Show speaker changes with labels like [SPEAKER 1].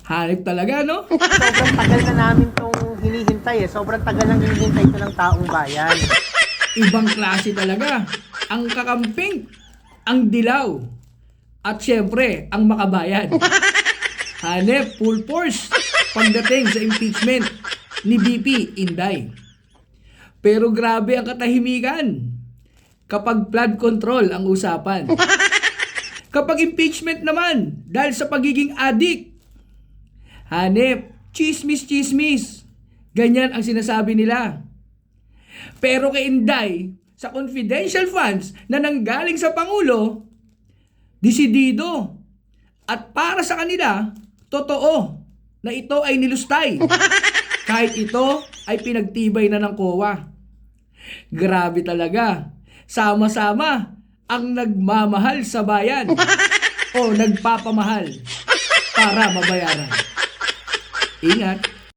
[SPEAKER 1] Hanip talaga, no?
[SPEAKER 2] Sobrang tagal na namin tong hinihintay eh. Sobrang tagal nang hinihintay ito ng taong bayan.
[SPEAKER 1] Ibang klase talaga. Ang kakamping, ang dilaw, at syempre, ang makabayan. Hanep, full force pagdating sa impeachment ni BP Inday. Pero grabe ang katahimikan kapag flood control ang usapan. Kapag impeachment naman, dahil sa pagiging adik, hanep, chismis-chismis. Ganyan ang sinasabi nila. Pero kay Inday, sa confidential funds na nanggaling sa Pangulo, desidido. At para sa kanila, totoo na ito ay nilustay. Kahit ito ay pinagtibay na ng COA. Grabe talaga. Sama-sama ang nagmamahal sa bayan o nagpapamahal para mabayaran. Ingat.